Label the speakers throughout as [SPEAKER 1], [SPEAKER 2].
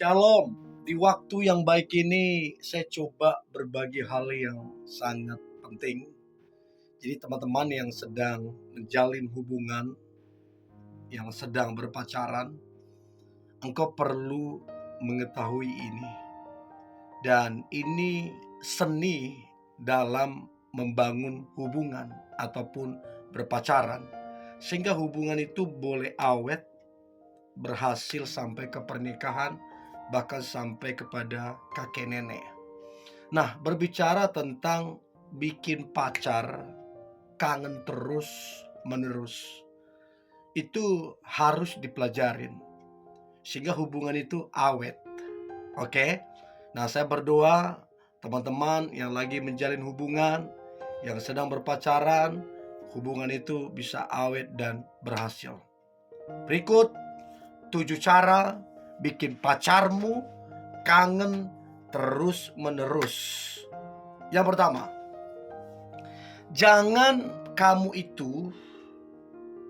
[SPEAKER 1] Shalom. Di waktu yang baik ini saya coba berbagi hal yang sangat penting. Jadi teman-teman yang sedang menjalin hubungan, yang sedang berpacaran, engkau perlu mengetahui ini. Dan ini seni dalam membangun hubungan ataupun berpacaran. Sehingga hubungan itu boleh awet, berhasil sampai ke pernikahan, bahkan sampai kepada kakek nenek. Nah, berbicara tentang bikin pacar kangen terus menerus, itu harus dipelajarin sehingga hubungan itu awet. Oke? Nah, saya berdoa teman-teman yang lagi menjalin hubungan, yang sedang berpacaran, hubungan itu bisa awet dan berhasil. Berikut 7 cara bikin pacarmu kangen terus menerus. Yang pertama, jangan kamu itu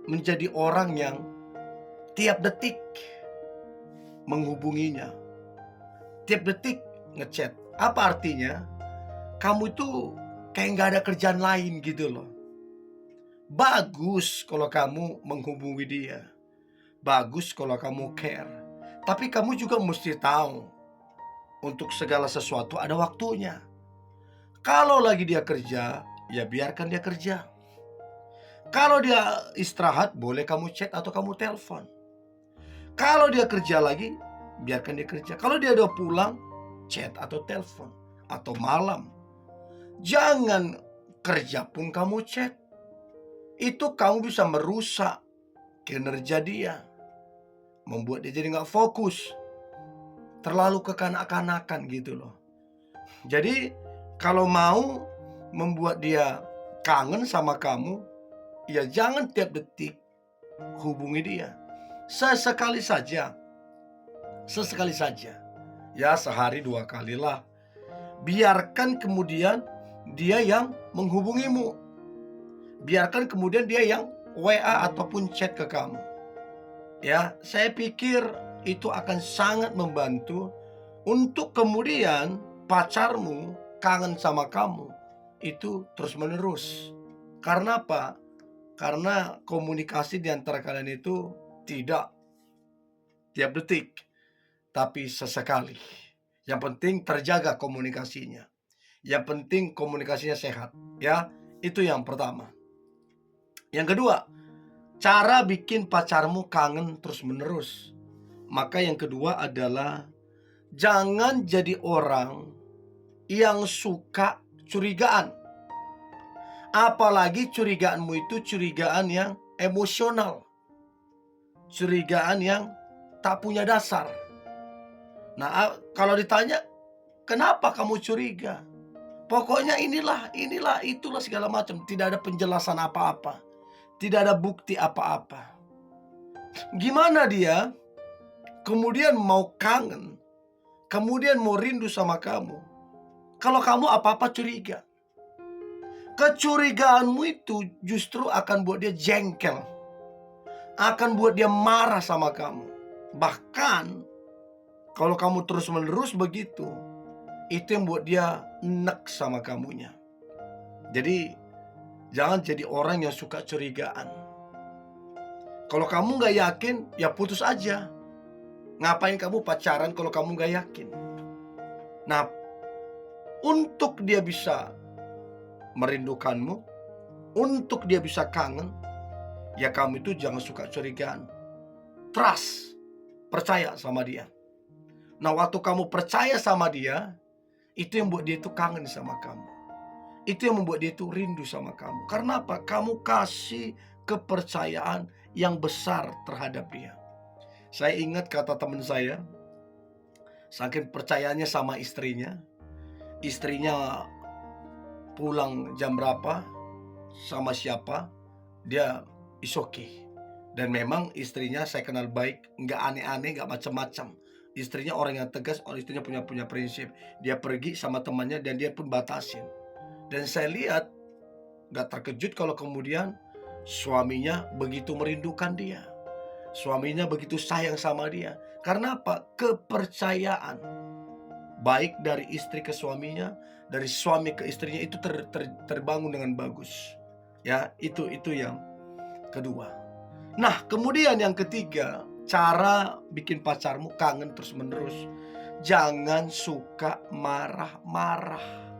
[SPEAKER 1] menjadi orang yang tiap detik menghubunginya, tiap detik ngechat. Apa artinya? Kamu itu kayak gak ada kerjaan lain gitu loh. Bagus kalau kamu menghubungi dia, bagus kalau kamu care. Tapi kamu juga mesti tahu, untuk segala sesuatu ada waktunya. Kalau lagi dia kerja, ya biarkan dia kerja. Kalau dia istirahat, boleh kamu chat atau kamu telepon. Kalau dia kerja lagi, biarkan dia kerja. Kalau dia udah pulang, chat atau telepon. Atau malam. Jangan kerja pun kamu chat. Itu kamu bisa merusak kinerja dia, membuat dia jadi gak fokus, terlalu kekanak-kanakan gitu loh. Jadi kalau mau membuat dia kangen sama kamu, ya jangan tiap detik hubungi dia. Sesekali saja. Sesekali saja. Ya sehari 2 kali lah. Biarkan kemudian dia yang menghubungimu. Biarkan kemudian dia yang WA ataupun chat ke kamu. Ya, saya pikir itu akan sangat membantu untuk kemudian pacarmu kangen sama kamu itu terus-menerus. Karena apa? Karena komunikasi di antara kalian itu tidak tiap detik, tapi sesekali. Yang penting terjaga komunikasinya. Yang penting komunikasinya sehat, ya. Itu yang pertama. Yang kedua, cara bikin pacarmu kangen terus-menerus. Maka yang kedua adalah jangan jadi orang yang suka curigaan. Apalagi curigaanmu itu curigaan yang emosional. Curigaan yang tak punya dasar. Nah, kalau ditanya, kenapa kamu curiga? Pokoknya inilah, itulah segala macam. Tidak ada penjelasan apa-apa. Tidak ada bukti apa-apa. Gimana dia kemudian mau kangen, kemudian mau rindu sama kamu, kalau kamu apa-apa curiga? Kecurigaanmu itu justru akan buat dia jengkel, akan buat dia marah sama kamu. Bahkan kalau kamu terus-menerus begitu, itu yang buat dia enek sama kamunya. Jadi jangan jadi orang yang suka curigaan. Kalau kamu gak yakin, ya putus aja. Ngapain kamu pacaran kalau kamu gak yakin? Nah, untuk dia bisa merindukanmu, untuk dia bisa kangen, ya kamu itu jangan suka curigaan. Trust, percaya sama dia. Nah, waktu kamu percaya sama dia, itu yang buat dia itu kangen sama kamu. Itu yang membuat dia itu rindu sama kamu. Karena apa? Kamu kasih kepercayaan yang besar terhadap dia. Saya ingat kata teman saya, saking percayanya sama istrinya. Istrinya pulang jam berapa, sama siapa, dia is okay. Dan memang istrinya saya kenal baik, nggak aneh-aneh, nggak macam-macam. Istrinya orang yang tegas, istrinya punya prinsip. Dia pergi sama temannya dan dia pun batasin. Dan saya lihat gak terkejut kalau kemudian suaminya begitu merindukan dia, suaminya begitu sayang sama dia. Karena apa? Kepercayaan. Baik dari istri ke suaminya, dari suami ke istrinya itu terbangun dengan bagus. Ya, itu yang kedua. Nah, kemudian yang ketiga, cara bikin pacarmu kangen terus-menerus. Jangan suka marah-marah.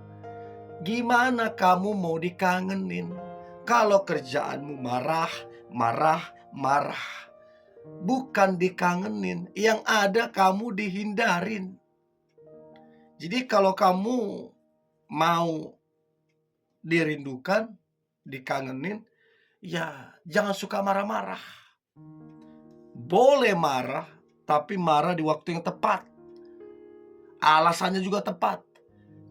[SPEAKER 1] Gimana kamu mau dikangenin kalau kerjaanmu marah, marah, marah? Bukan dikangenin, yang ada kamu dihindarin. Jadi kalau kamu mau dirindukan, dikangenin, ya jangan suka marah-marah. Boleh marah, tapi marah di waktu yang tepat. Alasannya juga tepat.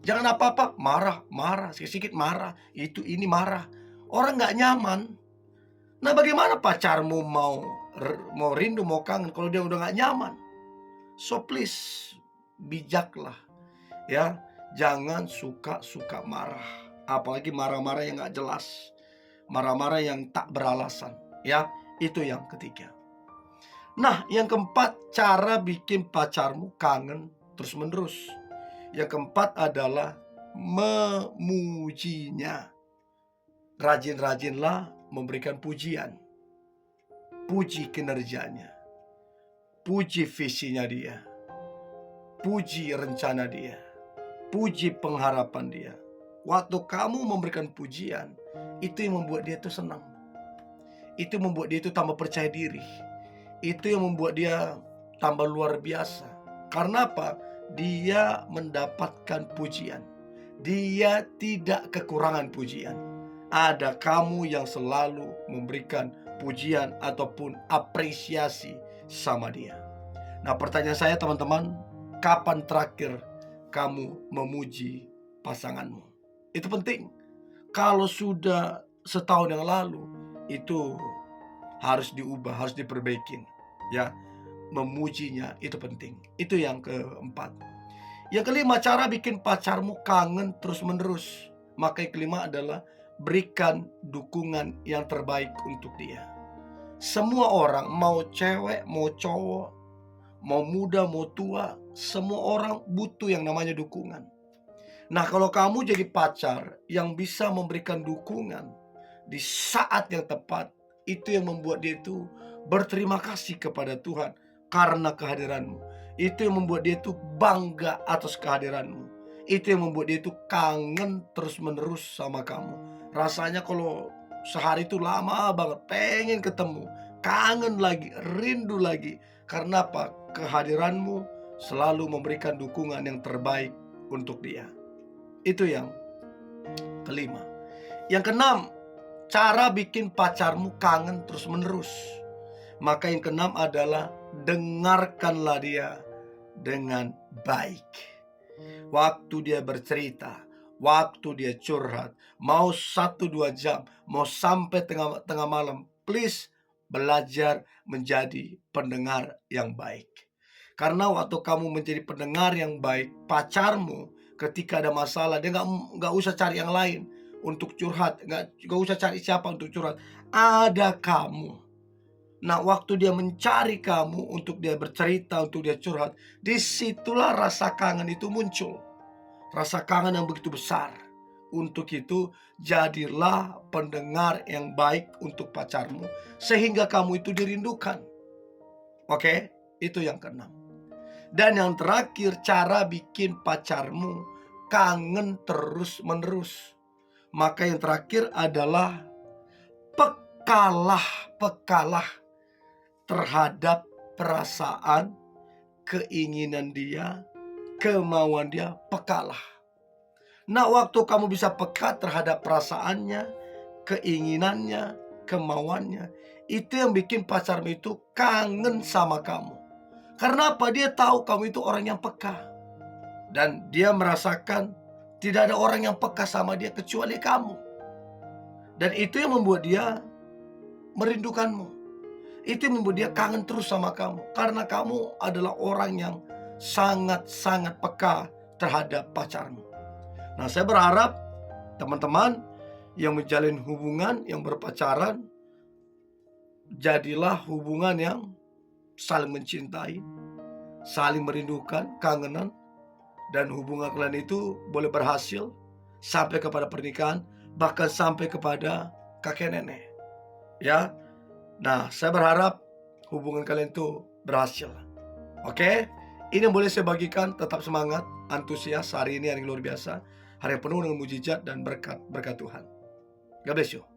[SPEAKER 1] Jangan apa-apa marah, sedikit marah, ini marah. Orang nggak nyaman. Nah, bagaimana pacarmu mau rindu, mau kangen kalau dia udah nggak nyaman? So please, bijaklah, ya. Jangan suka marah, apalagi marah-marah yang nggak jelas, marah-marah yang tak beralasan, ya. Itu yang ketiga. Nah, yang keempat, cara bikin pacarmu kangen terus-menerus. Yang keempat adalah memujinya. Rajin-rajinlah memberikan pujian. Puji kinerjanya. Puji visinya dia. Puji rencana dia. Puji pengharapan dia. Waktu kamu memberikan pujian, itu yang membuat dia itu senang. Itu membuat dia itu tambah percaya diri. Itu yang membuat dia tambah luar biasa. Karena apa? Dia mendapatkan pujian. Dia tidak kekurangan pujian. Ada kamu yang selalu memberikan pujian ataupun apresiasi sama dia. Nah, pertanyaan saya teman-teman, kapan terakhir kamu memuji pasanganmu? Itu penting. Kalau sudah setahun yang lalu, itu harus diubah, harus diperbaikin. Ya, memujinya itu penting. Itu yang keempat. Yang kelima, cara bikin pacarmu kangen terus-menerus. Maka yang kelima adalah berikan dukungan yang terbaik untuk dia. Semua orang, mau cewek, mau cowok, mau muda, mau tua, semua orang butuh yang namanya dukungan. Nah, kalau kamu jadi pacar yang bisa memberikan dukungan di saat yang tepat, itu yang membuat dia itu berterima kasih kepada Tuhan karena kehadiranmu. Itu yang membuat dia itu bangga atas kehadiranmu. Itu yang membuat dia itu kangen terus-menerus sama kamu. Rasanya kalau sehari itu lama banget, pengen ketemu, kangen lagi, rindu lagi. Karena apa? Kehadiranmu selalu memberikan dukungan yang terbaik untuk dia. Itu yang kelima. Yang keenam, cara bikin pacarmu kangen terus-menerus. Maka yang keenam adalah dengarkanlah dia dengan baik. Waktu dia bercerita, waktu dia curhat, mau 1-2 jam, mau sampai tengah malam, please belajar menjadi pendengar yang baik. Karena waktu kamu menjadi pendengar yang baik, pacarmu ketika ada masalah, dia nggak usah cari yang lain untuk curhat, nggak usah cari siapa untuk curhat. Ada kamu. Nah, waktu dia mencari kamu untuk dia bercerita, untuk dia curhat, disitulah rasa kangen itu muncul. Rasa kangen yang begitu besar. Untuk itu, jadilah pendengar yang baik untuk pacarmu, sehingga kamu itu dirindukan. Oke, itu yang keenam. Dan yang terakhir, cara bikin pacarmu kangen terus-menerus. Maka yang terakhir adalah pekalah terhadap perasaan, keinginan dia, kemauan dia, pekalah. Nah, waktu kamu bisa peka terhadap perasaannya, keinginannya, kemauannya, itu yang bikin pacarmu itu kangen sama kamu. Karena apa? Dia tahu kamu itu orang yang peka. Dan dia merasakan tidak ada orang yang peka sama dia kecuali kamu. Dan itu yang membuat dia merindukanmu. Itu yang membuat dia kangen terus sama kamu. Karena kamu adalah orang yang sangat-sangat peka terhadap pacarmu. Nah, saya berharap teman-teman yang menjalin hubungan, yang berpacaran, jadilah hubungan yang saling mencintai, saling merindukan, kangenan, dan hubungan kalian itu boleh berhasil sampai kepada pernikahan, bahkan sampai kepada kakek nenek. Ya, nah saya berharap hubungan kalian itu berhasil. Oke, ini yang boleh saya bagikan. Tetap semangat, antusias. Hari ini hari yang luar biasa, hari yang penuh dengan mujizat dan berkat Tuhan. God bless you.